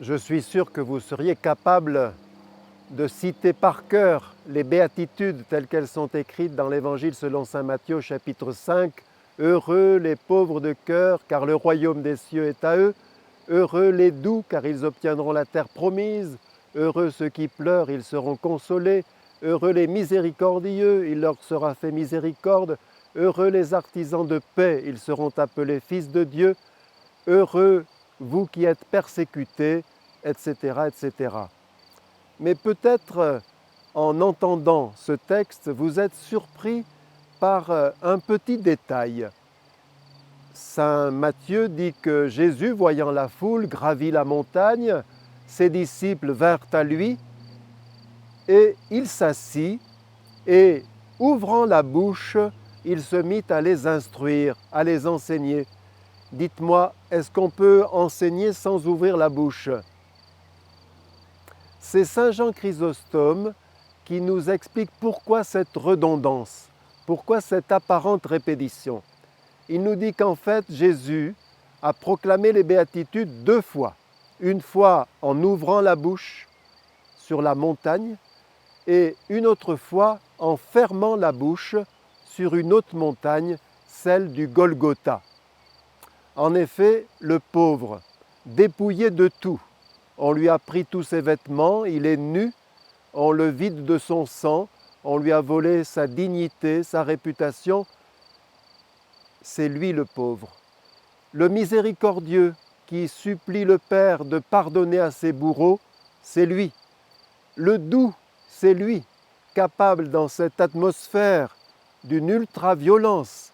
Je suis sûr que vous seriez capable de citer par cœur les béatitudes telles qu'elles sont écrites dans l'Évangile selon saint Matthieu au chapitre 5. Heureux les pauvres de cœur, car le royaume des cieux est à eux. Heureux les doux, car ils obtiendront la terre promise. Heureux ceux qui pleurent, ils seront consolés. Heureux les miséricordieux, il leur sera fait miséricorde. Heureux les artisans de paix, ils seront appelés fils de Dieu. Heureux vous qui êtes persécutés, etc., etc. Mais peut-être en entendant ce texte, vous êtes surpris par un petit détail. Saint Matthieu dit que Jésus, voyant la foule, gravit la montagne, ses disciples vinrent à lui, et il s'assit, et ouvrant la bouche, il se mit à les instruire, à les enseigner. Dites-moi, est-ce qu'on peut enseigner sans ouvrir la bouche? C'est saint Jean Chrysostome qui nous explique pourquoi cette redondance, pourquoi cette apparente répétition. Il nous dit qu'en fait, Jésus a proclamé les béatitudes deux fois. Une fois en ouvrant la bouche sur la montagne et une autre fois en fermant la bouche sur une autre montagne, celle du Golgotha. En effet, le pauvre, dépouillé de tout, on lui a pris tous ses vêtements, il est nu, on le vide de son sang, on lui a volé sa dignité, sa réputation. C'est lui le pauvre. Le miséricordieux qui supplie le Père de pardonner à ses bourreaux, c'est lui. Le doux, c'est lui, capable dans cette atmosphère d'une ultra-violence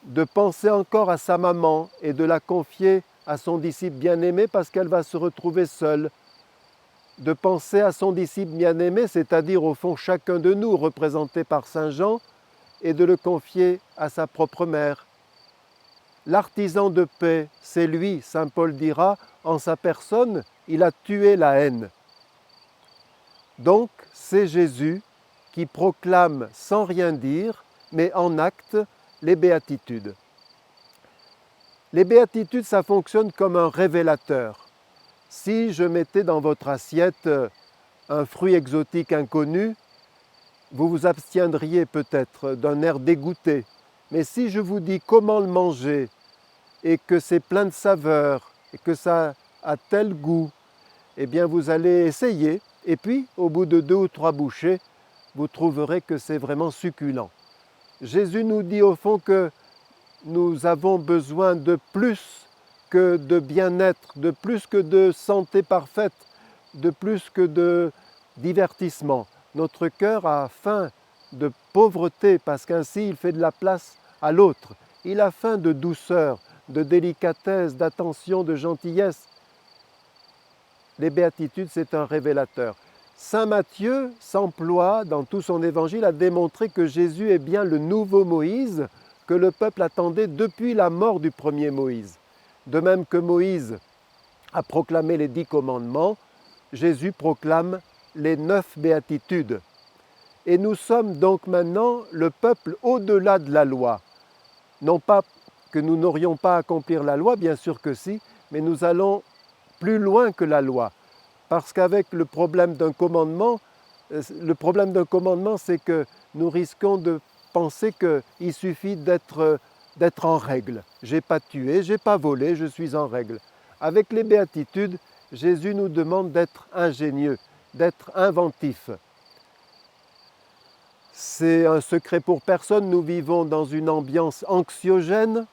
de penser encore à sa maman et de la confier à son disciple bien-aimé parce qu'elle va se retrouver seule. De penser à son disciple bien-aimé, c'est-à-dire au fond chacun de nous représenté par Saint Jean, et de le confier à sa propre mère. L'artisan de paix, c'est lui, saint Paul dira, en sa personne, il a tué la haine. Donc, c'est Jésus qui proclame sans rien dire, mais en acte, les béatitudes. Les béatitudes, ça fonctionne comme un révélateur. Si je mettais dans votre assiette un fruit exotique inconnu, vous vous abstiendriez peut-être d'un air dégoûté. Mais si je vous dis comment le manger et que c'est plein de saveurs et que ça a tel goût, eh bien vous allez essayer et puis au bout de 2 ou 3 bouchées, vous trouverez que c'est vraiment succulent. Jésus nous dit au fond que nous avons besoin de plus que de bien-être, de plus que de santé parfaite, de plus que de divertissement. Notre cœur a faim de pauvreté parce qu'ainsi il fait de la place à l'autre. Il a faim de douceur, de délicatesse, d'attention, de gentillesse. Les béatitudes, c'est un révélateur. Saint Matthieu s'emploie dans tout son évangile à démontrer que Jésus est bien le nouveau Moïse que le peuple attendait depuis la mort du premier Moïse. De même que Moïse a proclamé les 10 commandements, Jésus proclame les 9 béatitudes. Et nous sommes donc maintenant le peuple au-delà de la loi. Non pas que nous n'aurions pas à accomplir la loi, bien sûr que si, mais nous allons plus loin que la loi. Parce qu'avec le problème d'un commandement, c'est que nous risquons de penser qu'il suffit d'être en règle. Je n'ai pas tué, je n'ai pas volé, je suis en règle. Avec les béatitudes, Jésus nous demande d'être ingénieux, d'être inventif. C'est un secret pour personne, nous vivons dans une ambiance anxiogène.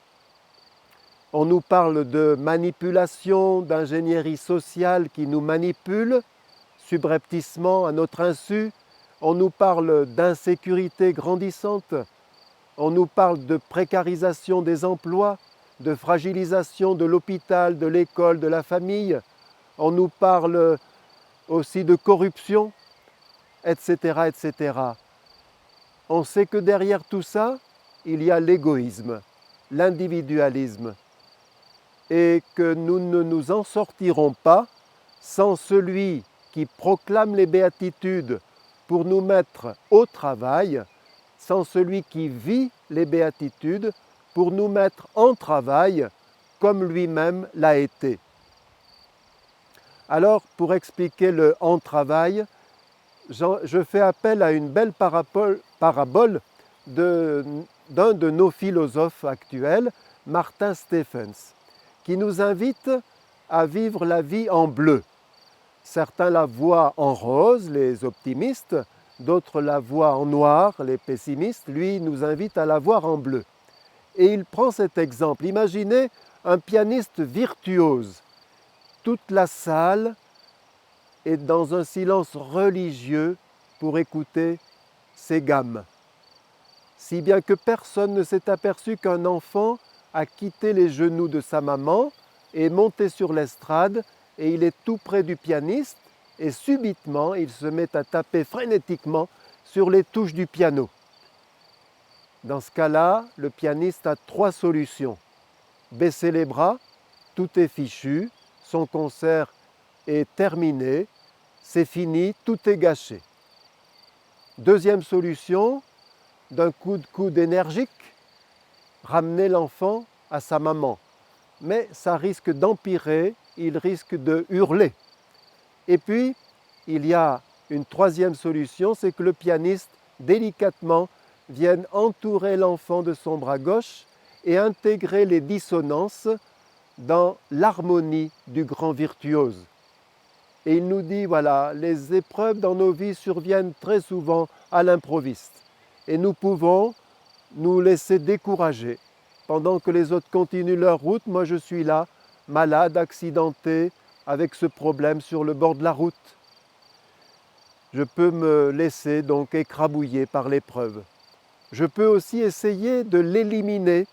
On nous parle de manipulation, d'ingénierie sociale qui nous manipule subrepticement à notre insu. On nous parle d'insécurité grandissante. On nous parle de précarisation des emplois, de fragilisation de l'hôpital, de l'école, de la famille. On nous parle aussi de corruption, etc., etc. On sait que derrière tout ça, il y a l'égoïsme, l'individualisme, et que nous ne nous en sortirons pas sans celui qui proclame les béatitudes pour nous mettre au travail, sans celui qui vit les béatitudes pour nous mettre en travail comme lui-même l'a été. Alors, pour expliquer le en travail, je fais appel à une belle parabole d'un de nos philosophes actuels, Martin Stephens, qui nous invite à vivre la vie en bleu. Certains la voient en rose, les optimistes, d'autres la voient en noir, les pessimistes. Lui nous invite à la voir en bleu. Et il prend cet exemple. Imaginez un pianiste virtuose. Toute la salle est dans un silence religieux pour écouter ses gammes. Si bien que personne ne s'est aperçu qu'un enfant a quitté les genoux de sa maman et est monté sur l'estrade et il est tout près du pianiste et subitement il se met à taper frénétiquement sur les touches du piano. Dans ce cas-là, le pianiste a 3 solutions. Baisser les bras, tout est fichu, son concert est terminé, c'est fini, tout est gâché. Deuxième solution, d'un coup de coude énergique, ramener l'enfant à sa maman. Mais ça risque d'empirer, il risque de hurler. Et puis, il y a une troisième solution, c'est que le pianiste, délicatement, vienne entourer l'enfant de son bras gauche et intégrer les dissonances dans l'harmonie du grand virtuose. Et il nous dit, voilà, les épreuves dans nos vies surviennent très souvent à l'improviste. Et nous pouvons nous laisser décourager. Pendant que les autres continuent leur route, moi je suis là, malade, accidenté, avec ce problème sur le bord de la route. Je peux me laisser donc écrabouiller par l'épreuve. Je peux aussi essayer de l'éliminer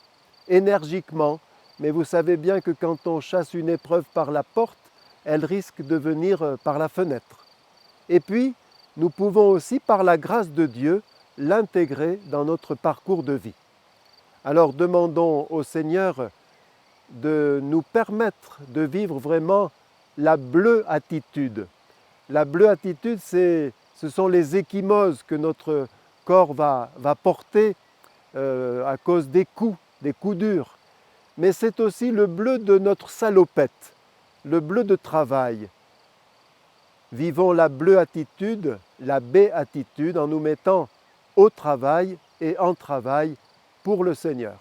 énergiquement, mais vous savez bien que quand on chasse une épreuve par la porte, elle risque de venir par la fenêtre. Et puis, nous pouvons aussi, par la grâce de Dieu, l'intégrer dans notre parcours de vie. Alors demandons au Seigneur de nous permettre de vivre vraiment la bleue attitude. La bleue attitude, ce sont les ecchymoses que notre corps va porter à cause des coups durs. Mais c'est aussi le bleu de notre salopette, le bleu de travail. Vivons la bleue attitude, la béatitude, en nous mettant au travail et en travail pour le Seigneur.